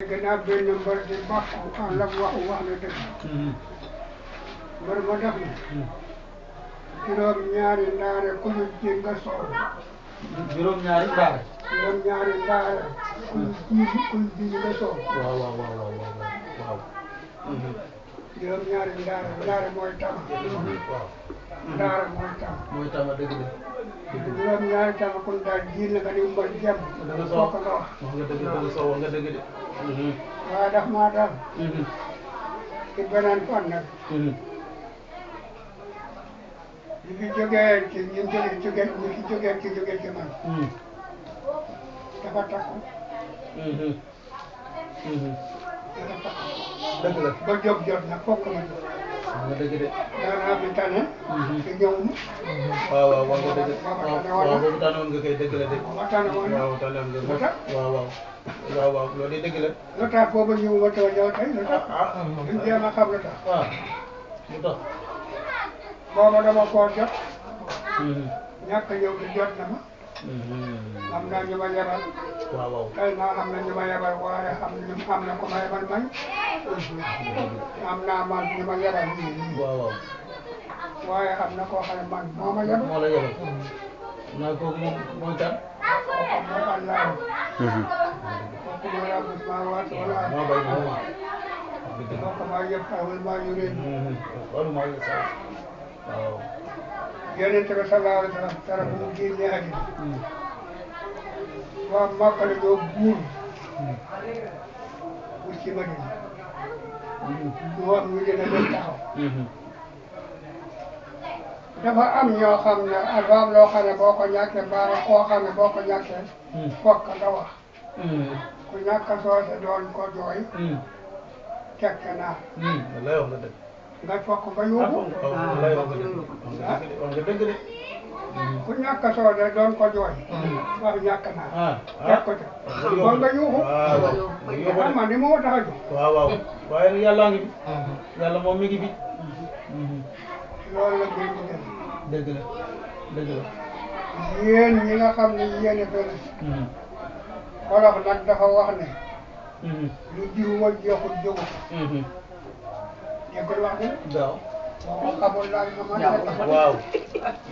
gannaaw benn mbër di bàkku ànd ak wax na dëgg mbër ma def na juróom ñaari ndaare ku ñu ji nga soow juróom ñaari ndaare juróom ñaari ndaare ku ñu ji nga soow waaw juróom ñaari ndaare mooy tama ndaare mooy tama dëgg la juróom ñaari tama kun daal ji la nga di mbër jëm fokk nga wax nga dëgg de waaye daf maa daal ci beneen fan nag ñu fi jógee ci ñu fi jógee ci man dafa takku dëgg la ba jóg jot na fokk ma jóg nga dëgg de daanaa fi tane te ñëw mu waaw nga dëgg waaw boobu tànnoon nga koy dëgg la de ma tane woon na waaw tànnoon nga waaw loolu de dëgg la lu tax boobu ñëw ma too ñëw tey lu tax duñ jéem a xam lu tax waaw lu tax booba dama koo jot ñàkk ñëw di jot na ma am na ñu ma yebal waaw tey maa am na ñu ma yebal waaye am na ku ma yebal man am naa man ñu ma yebal waaw waaye am na koo xam ne man moo ma yebal moo la yebal naa ko moom mooy kan kooku mooy Allah kooku mooy rabbus samaawaati wal ard moo bay moo kooku maa yëpp awal maa yuree wala maa ngi sax waaw Yonent bi sallallahu alayhi wa sallam dara bu mu génnee àddina waa Makka la ñoo buur wut ci Madina ñu wax ñu dina leen taxaw dafa am ñoo xam ne dafa am loo xam ne boo ko ñàkkee mbaa koo xam ne boo ko ñàkkee fokk nga wax ku ñàkk soose doon ko jooy tekk naa lay wax nga dëgg nga fokk nga yuuxu lay wax nga dëgg de ku ñàkk soose doon ko jooy wax ñàkk naa teg ko ca kon nga yuuxu xam nga ni moo tax a jóg waaw waaye nag yàlla ngi fi yàlla moom mi ngi fi loolu la mbir mi dem dëgg la yéen ñi nga xam ne yéen a bëri wolof nag dafa wax ne lu jiw wa jeexul jógu déggul wax ne waaw boo ko xamul laaj nga mën a waaw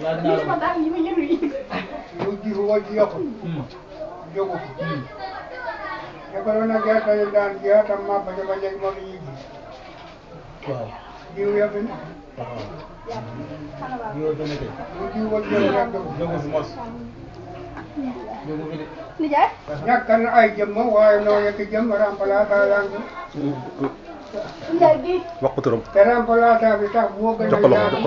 laaj naa la lu jiw wa jeexul jógu déggul nag gerte yi daan jeex tam màbb ja ba jeg moom la ñuy ji waaw jiw ya fi ne waaw yow dana kay lu jiw wa jeexul rek jógu jógu fi mos jógu fi de ñàkk na ay jëmm waaye noo yëkk jëmm remplaçant yaa ngi wax ko turam. te remplaçant bi tax moo gën a yaatu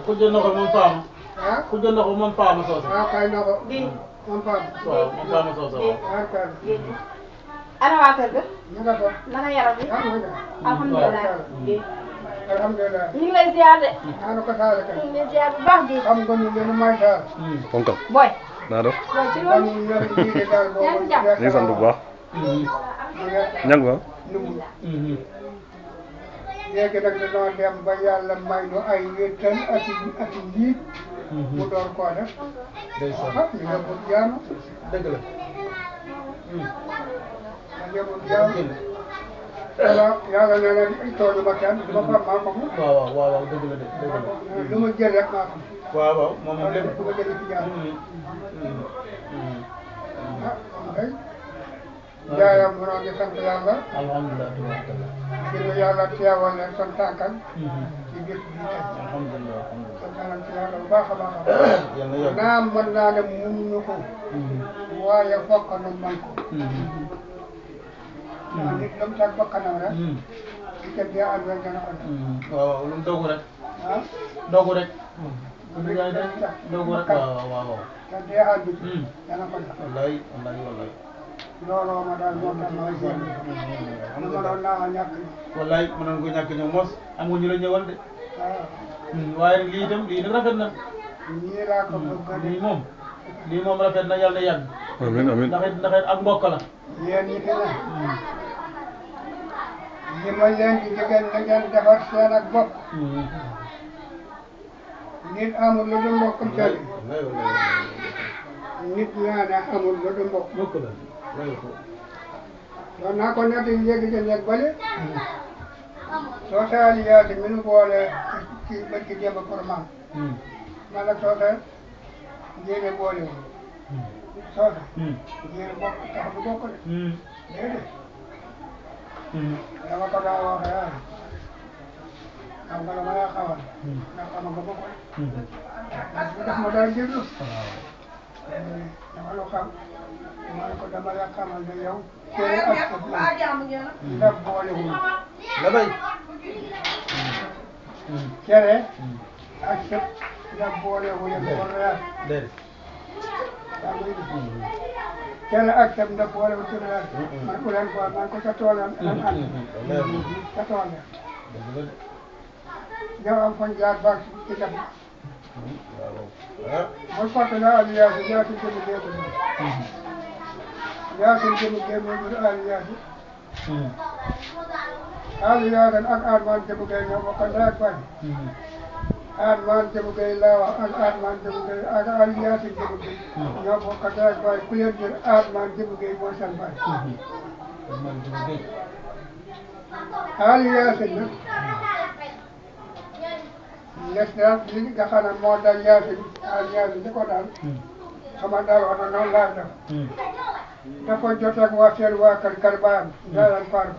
ku jël na ko moom faama ah ku jël na ko moom faama soose waaw kay na ko moom Pape waaw moom faama soose waaw waaw kay ana waa kër ga. ñu nga fa naka yaram bi. alhamdulilah. alhamdulilah ñu ngi lay ziar de. naanu ko saale kay ñu ngi lay ziar bu baax di. xam nga ñu gën a may saal ponkal booy. naa def. booy ci kon loolu. ñu ñëw jiite daal boobu ñu ngi sant bu baax. ñang ba. numu léegi nag dañoo dem ba yàlla may nu ay wéttal ak njiit mu door koo def ah ñu yóbbul jaamu dëgg la ma yóbbul jaamu yàlla nee na tooñu ma kenn du ma fa maa ko moom waaw dëgg la de dëgg la lu ma jël rek maa ko waaw moom lépp du ma jël ci jaamu ah kon kay jaayam mu ngi sant yàlla alhamdulilah tabaarkalla ci lu yàlla teewal leen son tànkal ci bés bi tey alhamdulilah sant nañ ci yàlla bu baax a baax a baax yàlla yokk naam mën naa ne mënuñu ko waaye fokk nu man ko ndax nit lu mu tag bakkanam rek di ca dee ànd rek dana ko def waaw lu mu dogu rek ah dogu rek nit lu mu tag dogu rek bakkanam waaw te dee ànd dana ko def wallaay looloo ma daal moo tax ma jéem lu ma doon naa ñàkk wallaay mënoon ko ñàkk ñëw mos am nga ñu la ñëwal de waaw waaye nag lii itam rafet na ñii laa ko bëgg a lii def moom rafet na yàlla na yàgg amiin amiin. ndax it ak mbokk la yéen ñi fi ne li ma leen di digal na ngeen defar seen ak bopp nit amul lu dul mbokkam jëli nit ñaa ne amul lu dul mbokk mbokk la doon naa ko nekk léegi de nekk bële soo seetlu yaasi mi nu boole ci bët ki jéem a formal man ak soo seet jéene boole wu soo seet jéene bokk tax du bokk de déedéet dama ko daa wax yaa xam nga dama laa xamal ndax xam nga bokk bu def ma dara jéglu dama lu xam ma ne ko dama la xamal ne yow cere ak sëb la ndax boole wu la bay cere ak sëb ndax boole wu leen ko reer déedéet yaa ngi dégg cere ak sëb ndax boole wu ci reer man ku leen ko man ko sa tool lan sa tool la yow am fan jaar baax ci def bul fàtte ne aliyaasi yaasi jëmu géemu yaasi jëmu géemu jur aliyaasi aliyaasi ak Armaan jëmu géey ñoo bokk ndey ak baay Armaan jëmu géey laa wax ak Armaan jëmu géey ak aliyaasi jëmu géey ñoo bokk ndey ak baay ku leen jur Armaan jëmu géey mooy seen baay aliyaasi nag l'islam li nga xam ne moo dal yaasin yaasin di ko daal sama daal wax na noonu laa def dafa jot ak waa seen waa kër baayam daalan paar ba